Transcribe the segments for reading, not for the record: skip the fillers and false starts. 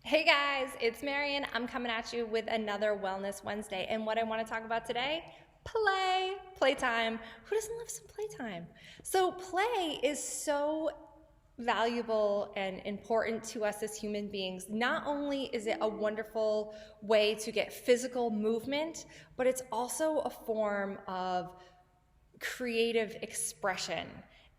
Hey guys, it's Marian. I'm coming at you with another Wellness Wednesday. And what I want to talk about today, playtime. Who doesn't love some playtime? So play is so valuable and important to us as human beings. Not only is it a wonderful way to get physical movement, but it's also a form of creative expression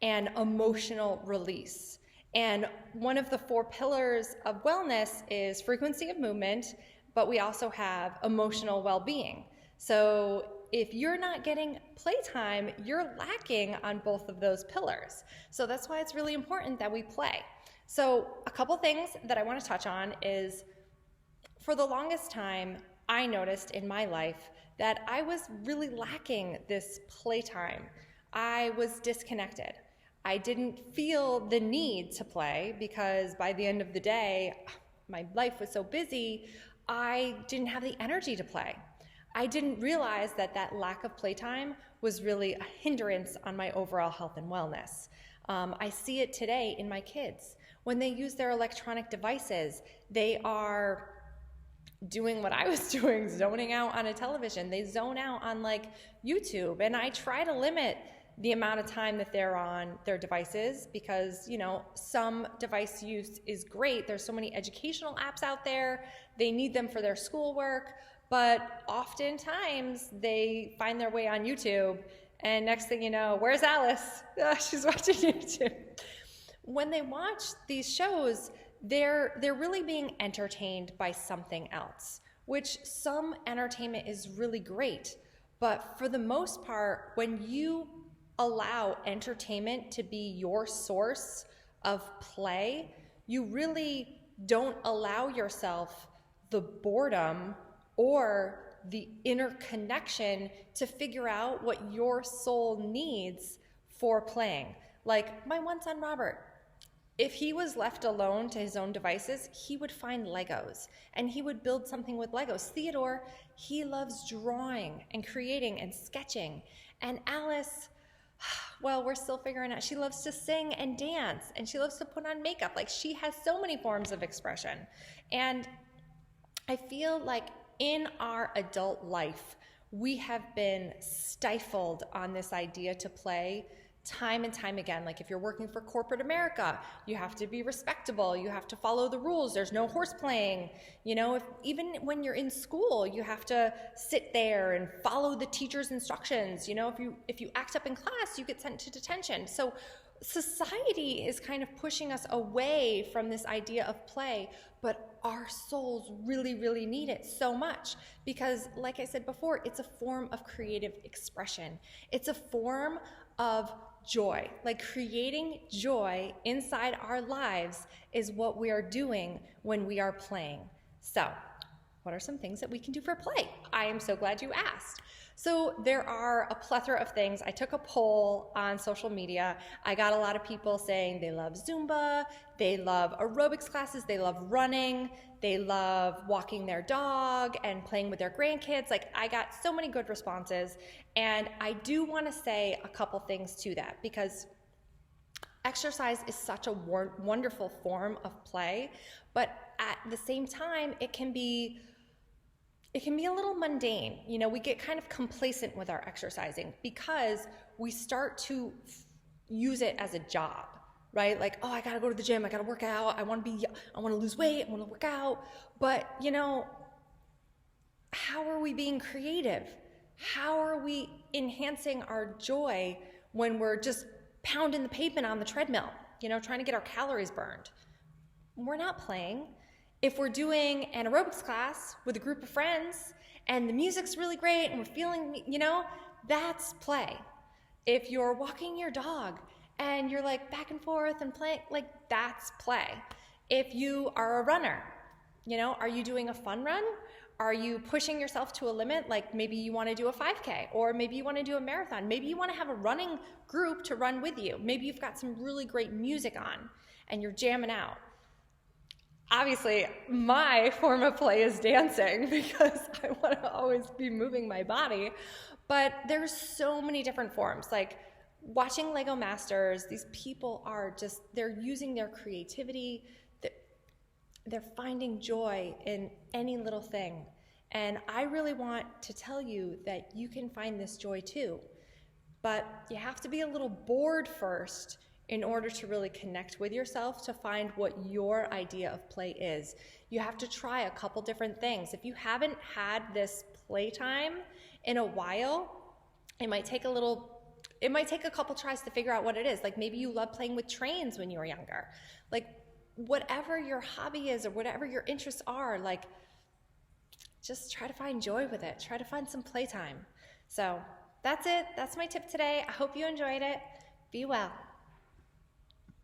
and emotional release. And one of the four pillars of wellness is frequency of movement, but we also have emotional well-being. So if you're not getting playtime, you're lacking on both of those pillars. So that's why it's really important that we play. So a couple things that I want to touch on is, for the longest time, I noticed in my life that I was really lacking this playtime. I was disconnected. I didn't feel the need to play because by the end of the day, my life was so busy, I didn't have the energy to play. I didn't realize that that lack of playtime was really a hindrance on my overall health and wellness. I see it today in my kids. When they use their electronic devices, they are doing what I was doing, zoning out on a television. They zone out on like YouTube, and I try to limit the amount of time that they're on their devices because, some device use is great. There's so many educational apps out there. They need them for their schoolwork, but oftentimes they find their way on YouTube, and next thing you know, where's Alice? She's watching YouTube. When they watch these shows, they're really being entertained by something else, which some entertainment is really great. But for the most part, when you allow entertainment to be your source of play, you really don't allow yourself the boredom or the inner connection to figure out what your soul needs for playing. Like my one son, Robert, if he was left alone to his own devices, he would find Legos and he would build something with Legos. Theodore, he loves drawing and creating and sketching. And Alice, well, we're still figuring out. She loves to sing and dance, and she loves to put on makeup. Like, she has so many forms of expression. And I feel like in our adult life, we have been stifled on this idea to play time and time again. Like, if you're working for corporate America, you have to be respectable, you have to follow the rules, there's no horseplaying. Even when you're in school, you have to sit there and follow the teacher's instructions. If you act up in class, you get sent to detention. So society is kind of pushing us away from this idea of play, but our souls really, really need it so much because, like I said before, it's a form of creative expression. It's a form of joy. Like, creating joy inside our lives is what we are doing when we are playing. So, what are some things that we can do for play? I am so glad you asked. So there are a plethora of things. I took a poll on social media. I got a lot of people saying they love Zumba, they love aerobics classes, they love running, they love walking their dog and playing with their grandkids. Like, I got so many good responses. And I do want to say a couple things to that because exercise is such a wonderful form of play, but at the same time, it can be a little mundane. We get kind of complacent with our exercising because we start to use it as a job, right? Like, oh, I gotta go to the gym, I gotta work out, I wanna lose weight, I wanna work out. But, how are we being creative? How are we enhancing our joy when we're just pounding the pavement on the treadmill, trying to get our calories burned? We're not playing. If we're doing an aerobics class with a group of friends and the music's really great and we're feeling, that's play. If you're walking your dog and you're like back and forth and playing, like, that's play. If you are a runner, are you doing a fun run? Are you pushing yourself to a limit? Like, maybe you want to do a 5K, or maybe you want to do a marathon. Maybe you want to have a running group to run with you. Maybe you've got some really great music on and you're jamming out. Obviously, my form of play is dancing because I want to always be moving my body. But there's so many different forms. Like, watching Lego Masters, these people are they're using their creativity. they're finding joy in any little thing. And I really want to tell you that you can find this joy too. But you have to be a little bored first in order to really connect with yourself, to find what your idea of play is. You have to try a couple different things. If you haven't had this playtime in a while, it might take a couple tries to figure out what it is. Like maybe you loved playing with trains when you were younger. Like whatever your hobby is or whatever your interests are, like just try to find joy with it. Try to find some playtime. So that's it. That's my tip today. I hope you enjoyed it. Be well.